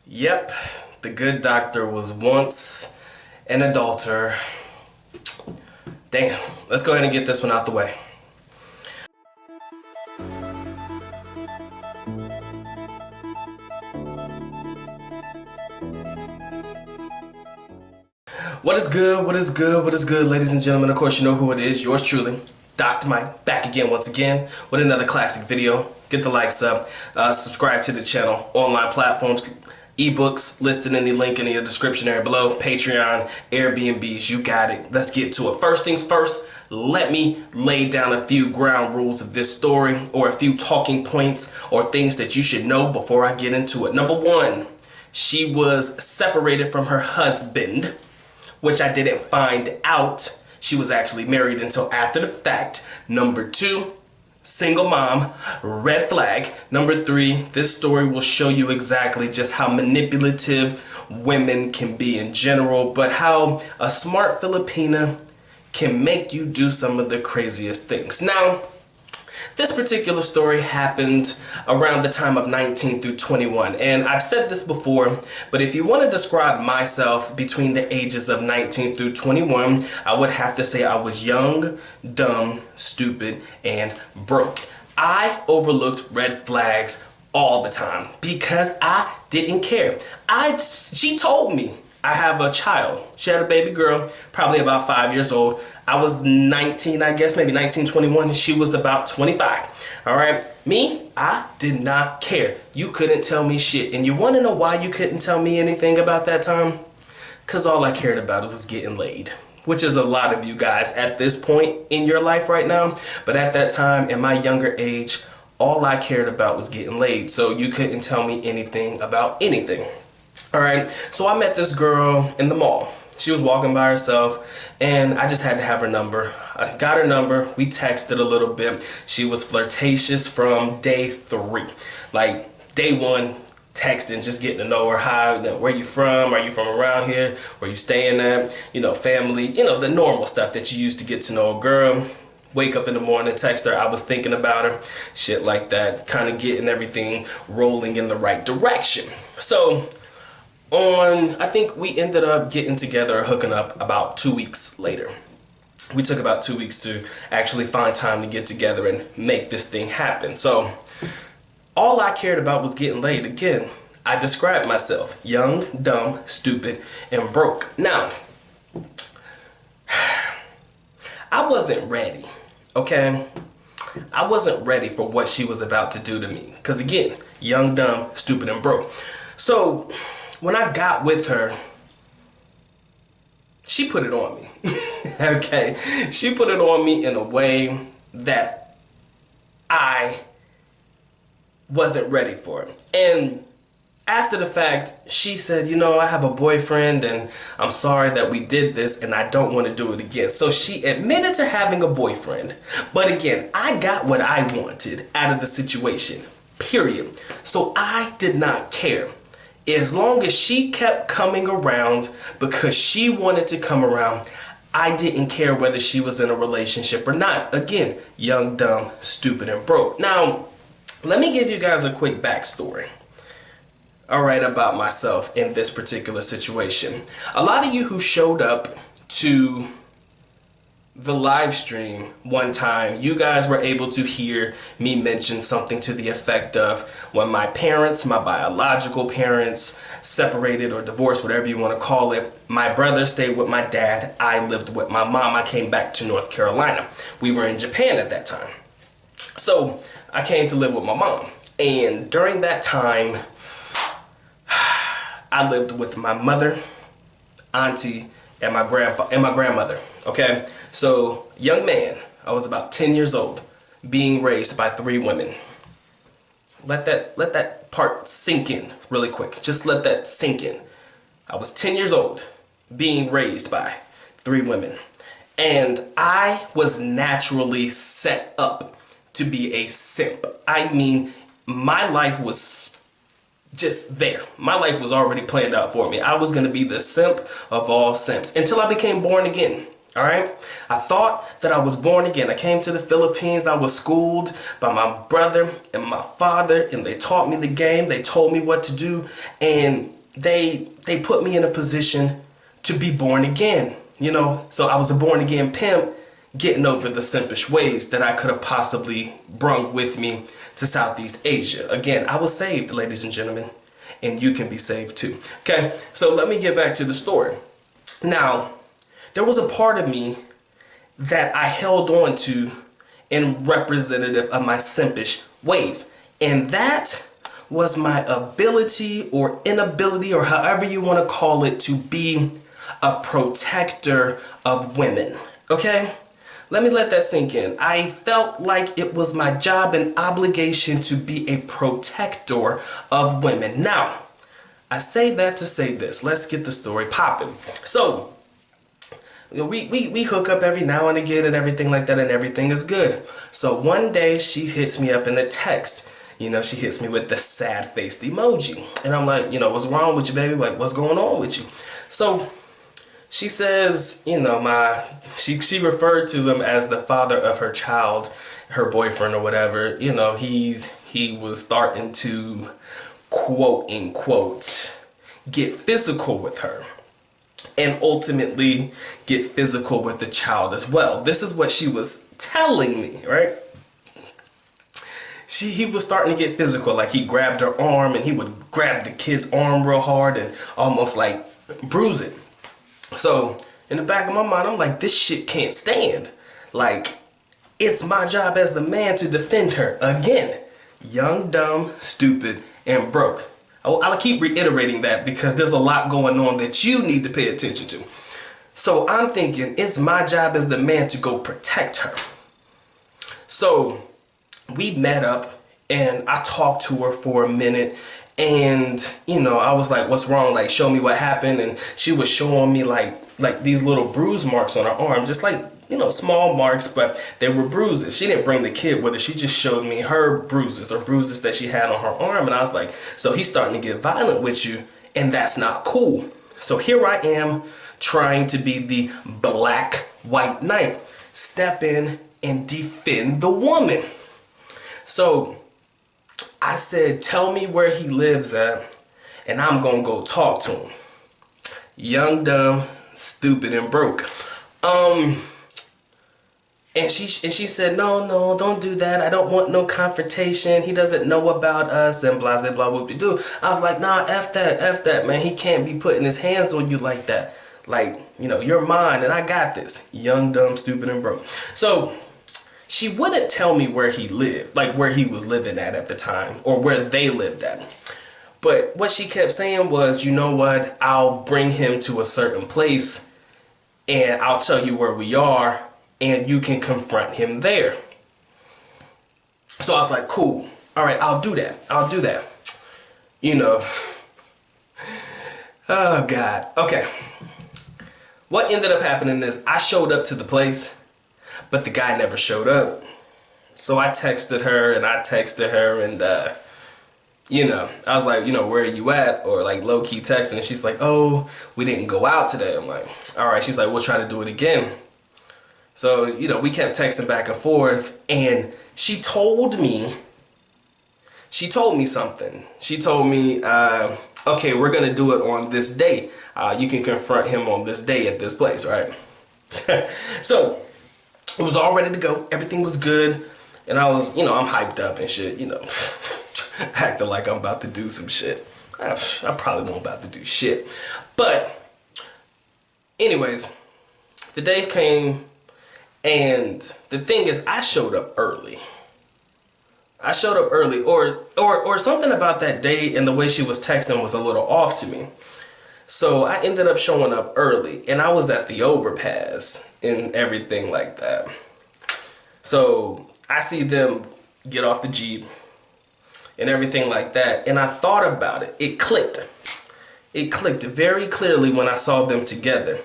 Yep, the good doctor was once an adulterer. Damn, let's go ahead and get this one out the way. What is good, what is good, what is good, ladies and gentlemen? Of course, you know who it is, yours truly, Dr. Mike, back again once again with another classic video. Get the likes up, subscribe to the channel, online platforms, ebooks listed in the link in the description area below, Patreon, Airbnbs, you got it. Let's get to it. First things first, let me lay down a few ground rules of this story, or a few talking points or things that you should know before I get into it. Number one, she was separated from her husband, which I didn't find out she was actually married until after the fact. Number two, single mom, red flag. Number three, this story will show you exactly just how manipulative women can be in general, but how a smart Filipina can make you do some of the craziest things. Now, this particular story happened around the time of 19 through 21, and I've said this before, but if you want to describe myself between the ages of 19 through 21, I would have to say I was young, dumb, stupid, and broke. I overlooked red flags all the time because I didn't care. She told me I have a child. She had a baby girl, probably about 5 years old. I was 19, I guess, maybe 19, 21, and she was about 25. All right. Me, I did not care. You couldn't tell me shit. And you want to know why you couldn't tell me anything about that time? Because all I cared about was getting laid, which is a lot of you guys at this point in your life right now. But at that time, in my younger age, all I cared about was getting laid. So you couldn't tell me anything about anything. All right, so I met this girl in the mall. She was walking by herself, and I just had to have her number. I got her number. We texted a little bit. She was flirtatious from day 3. Like, day 1, texting, just getting to know her. Hi, where you from? Are you from around here? Where you staying at? You know, family, you know, the normal stuff that you use to get to know a girl. Wake up in the morning, text her, I was thinking about her. Shit like that, kind of getting everything rolling in the right direction. So I think we ended up getting together, hooking up about 2 weeks later. We took about 2 weeks to actually find time to get together and make this thing happen. So all I cared about was getting laid. Again, I described myself young, dumb, stupid, and broke. Now, I wasn't ready, okay? I wasn't ready for what she was about to do to me. Because again, young, dumb, stupid, and broke. So when I got with her, she put it on me. Okay, she put it on me in a way that I wasn't ready for it. And after the fact, she said, you know, I have a boyfriend and I'm sorry that we did this and I don't want to do it again. So she admitted to having a boyfriend. But again, I got what I wanted out of the situation, period. So I did not care. As long as she kept coming around because she wanted to come around, I didn't care whether she was in a relationship or not. Again, young, dumb, stupid, and broke. Now, let me give you guys a quick backstory, all right, about myself in this particular situation. A lot of you who showed up to the live stream one time, you guys were able to hear me mention something to the effect of when my parents, my biological parents, separated or divorced, whatever you want to call it, my brother stayed with my dad, I lived with my mom. I came back to North Carolina. We were in Japan at that time. So I came to live with my mom. And during that time, I lived with my mother, auntie, and my grandmother. Okay, so young man, I was about 10 years old, being raised by 3 women. Let that part sink in really quick. Just let that sink in. I was 10 years old, being raised by 3 women, and I was naturally set up to be a simp. I mean, my life was just there. My life was already planned out for me. I was going to be the simp of all simps until I became born again. All right. I thought that I was born again. I came to the Philippines. I was schooled by my brother and my father, and they taught me the game. They told me what to do. And they put me in a position to be born again, you know. So I was a born again pimp, getting over the simpish ways that I could have possibly brung with me to Southeast Asia. Again, I was saved, ladies and gentlemen, and you can be saved too. Okay, so let me get back to the story. Now, there was a part of me that I held on to in representative of my simpish ways, and that was my ability or inability, or however you want to call it, to be a protector of women. Okay? Let me let that sink in. I felt like it was my job and obligation to be a protector of women. Now, I say that to say this. Let's get the story popping. So, you know, we hook up every now and again and everything like that, and everything is good. So one day she hits me up in a text. You know, she hits me with the sad-faced emoji. And I'm like, you know, what's wrong with you, baby? Like, what's going on with you? So she says, you know, she referred to him as the father of her child, her boyfriend or whatever. You know, he was starting to, quote unquote, get physical with her, and ultimately get physical with the child as well. This is what she was telling me, right? He was starting to get physical. Like, he grabbed her arm and he would grab the kid's arm real hard and almost like bruise it. So in the back of my mind, I'm like, this shit can't stand. Like, it's my job as the man to defend her. Again, young, dumb, stupid, and broke. I'll keep reiterating that because there's a lot going on that you need to pay attention to. So I'm thinking it's my job as the man to go protect her. So we met up and I talked to her for a minute, and you know, I was like, what's wrong? Like, show me what happened. And she was showing me like these little bruise marks on her arm, just like, you know, small marks, but they were bruises. She didn't bring the kid with her. She just showed me her bruises, or bruises that she had on her arm. And I was like, so he's starting to get violent with you, and that's not cool. So here I am trying to be the black white knight, step in and defend the woman. So I said, tell me where he lives at, and I'm gonna go talk to him. Young, dumb, stupid, and broke. And she said, no, don't do that. I don't want no confrontation. He doesn't know about us, and blah, blah, blah, what we do. I was like, nah, F that, man. He can't be putting his hands on you like that. Like, you know, you're mine, and I got this. Young, dumb, stupid, and broke. So she wouldn't tell me where he lived, like where he was living at the time, or where they lived at. But what she kept saying was, you know what, I'll bring him to a certain place, and I'll tell you where we are, and you can confront him there. So I was like, cool. All right, I'll do that. You know. Oh, God. Okay. What ended up happening is I showed up to the place, but the guy never showed up. So I texted her, and you know, I was like, you know, where are you at? Or like low-key texting, and she's like, oh, we didn't go out today. I'm like, all right. She's like, we'll try to do it again. So, you know, we kept texting back and forth, and she told me something. She told me, okay, we're going to do it on this day. You can confront him on this day at this place, right? So it was all ready to go. Everything was good. And I was, you know, I'm hyped up and shit, you know, acting like I'm about to do some shit. I probably won't about to do shit. But anyways, the day came. And the thing is, I showed up early. Or something about that day and the way she was texting was a little off to me. So I ended up showing up early, and I was at the overpass and everything like that. So I see them get off the Jeep and everything like that, and I thought about it. It clicked. It clicked very clearly when I saw them together.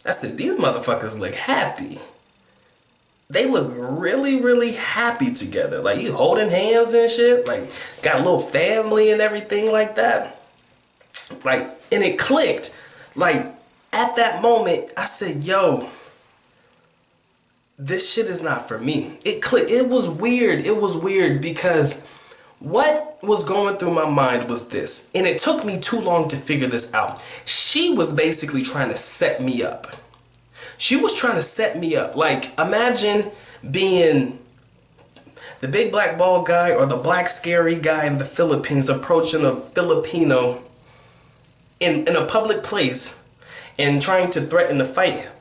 I said, these motherfuckers look happy. They look really, really happy together. Like, you holding hands and shit. Like, got a little family and everything like that. Like, and it clicked. Like, at that moment, I said, yo, this shit is not for me. It clicked. It was weird. It was weird because what what was going through my mind was this, and it took me too long to figure this out. She was basically trying to set me up. She was trying to set me up. Like, imagine being the big black bald guy or the black scary guy in the Philippines approaching a Filipino in a public place and trying to threaten to fight him.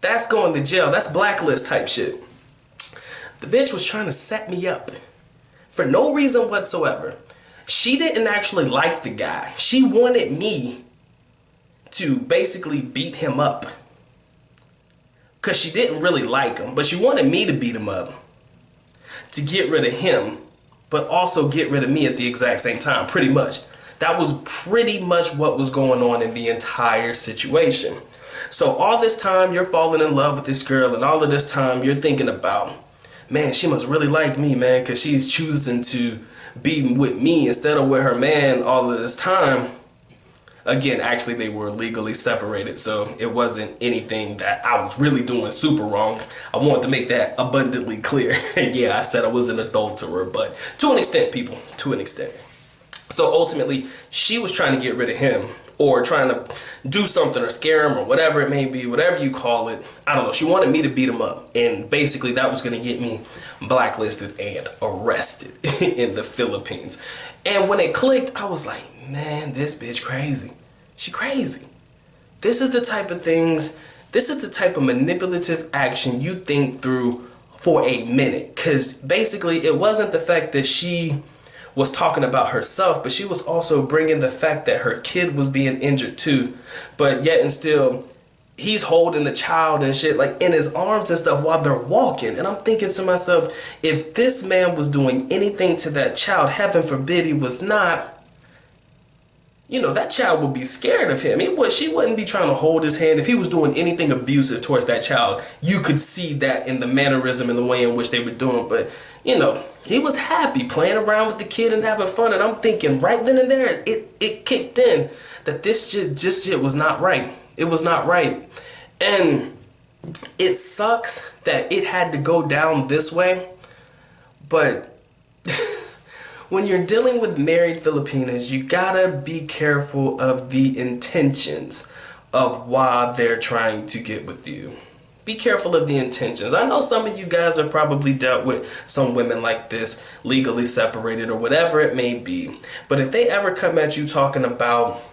That's going to jail. That's blacklist type shit. The bitch was trying to set me up for no reason whatsoever. She didn't actually like the guy. She wanted me to basically beat him up. Because she didn't really like him, but she wanted me to beat him up to get rid of him, but also get rid of me at the exact same time, pretty much. That was pretty much what was going on in the entire situation. So all this time you're falling in love with this girl, and all of this time you're thinking about, man, she must really like me, man, because she's choosing to be with me instead of with her man all of this time. Again, actually, they were legally separated, so it wasn't anything that I was really doing super wrong. I wanted to make that abundantly clear. Yeah, I said I was an adulterer, but to an extent, people, to an extent. So ultimately, she was trying to get rid of him, or trying to do something or scare him or whatever it may be, whatever you call it. I don't know. She wanted me to beat him up, and basically that was going to get me blacklisted and arrested in the Philippines. And when it clicked, I was like, man, this bitch crazy. She crazy. This is the type of things, this is the type of manipulative action you think through for a minute. Because basically it wasn't the fact that she was talking about herself, but she was also bringing the fact that her kid was being injured too. But yet and still, he's holding the child and shit like in his arms and stuff while they're walking. And I'm thinking to myself, if this man was doing anything to that child, heaven forbid he was not, you know, that child would be scared of him. She wouldn't be trying to hold his hand. If he was doing anything abusive towards that child, you could see that in the mannerism and the way in which they were doing. But, you know, he was happy playing around with the kid and having fun. And I'm thinking right then and there, it kicked in that this shit was not right. It was not right. And it sucks that it had to go down this way. But when you're dealing with married Filipinas, you gotta be careful of the intentions of why they're trying to get with you. Be careful of the intentions. I know some of you guys have probably dealt with some women like this, legally separated or whatever it may be. But if they ever come at you talking about,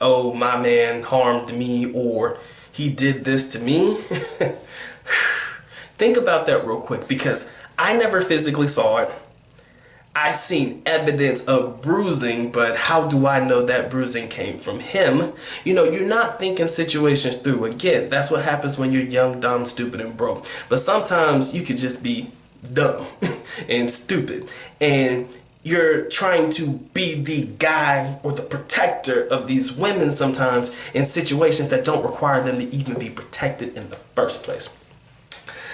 oh, my man harmed me or he did this to me, think about that real quick, because I never physically saw it. I seen evidence of bruising, but how do I know that bruising came from him? You know, you're not thinking situations through. Again, that's what happens when you're young, dumb, stupid, and broke. But sometimes you could just be dumb and stupid, and you're trying to be the guy or the protector of these women sometimes in situations that don't require them to even be protected in the first place.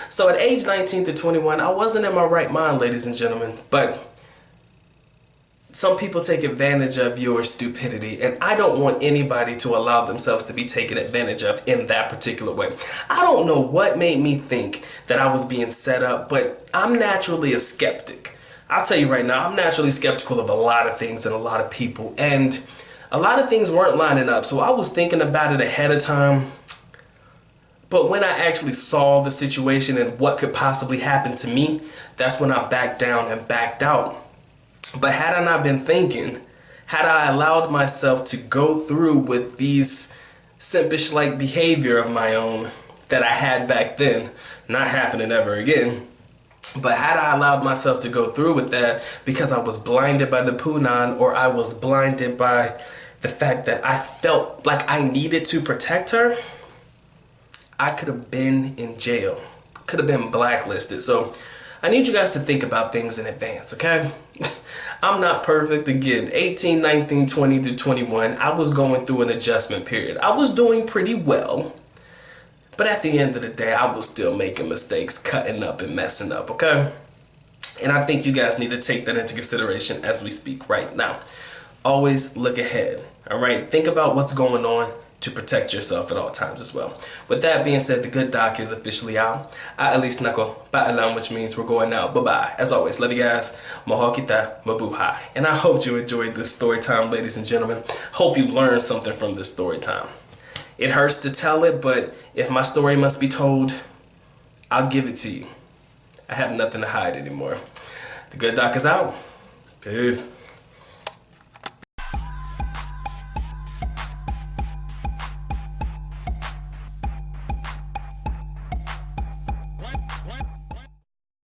So at age 19 to 21, I wasn't in my right mind, ladies and gentlemen, but some people take advantage of your stupidity, and I don't want anybody to allow themselves to be taken advantage of in that particular way. I don't know what made me think that I was being set up, but I'm naturally a skeptic. I'll tell you right now, I'm naturally skeptical of a lot of things and a lot of people, and a lot of things weren't lining up. So I was thinking about it ahead of time, but when I actually saw the situation and what could possibly happen to me, that's when I backed down and backed out. But had I not been thinking, had I allowed myself to go through with these simpish-like behavior of my own that I had back then, not happening ever again, but had I allowed myself to go through with that because I was blinded by the punan, or I was blinded by the fact that I felt like I needed to protect her, I could have been in jail, could have been blacklisted. So I need you guys to think about things in advance, okay? I'm not perfect. Again, 18, 19, 20 through 21, I was going through an adjustment period. I was doing pretty well, but at the end of the day, I was still making mistakes, cutting up and messing up, okay? And I think you guys need to take that into consideration as we speak right now. Always look ahead, all right? Think about what's going on. to protect yourself at all times as well. With that being said, the good doc is officially out. At least nako paalam, which means we're going out. Bye-bye. As always, love you guys. Mahal kita, mabuhay. And I hope you enjoyed this story time, ladies and gentlemen. Hope you learned something from this story time. It hurts to tell it, but if my story must be told, I'll give it to you. I have nothing to hide anymore. The good doc is out. Peace.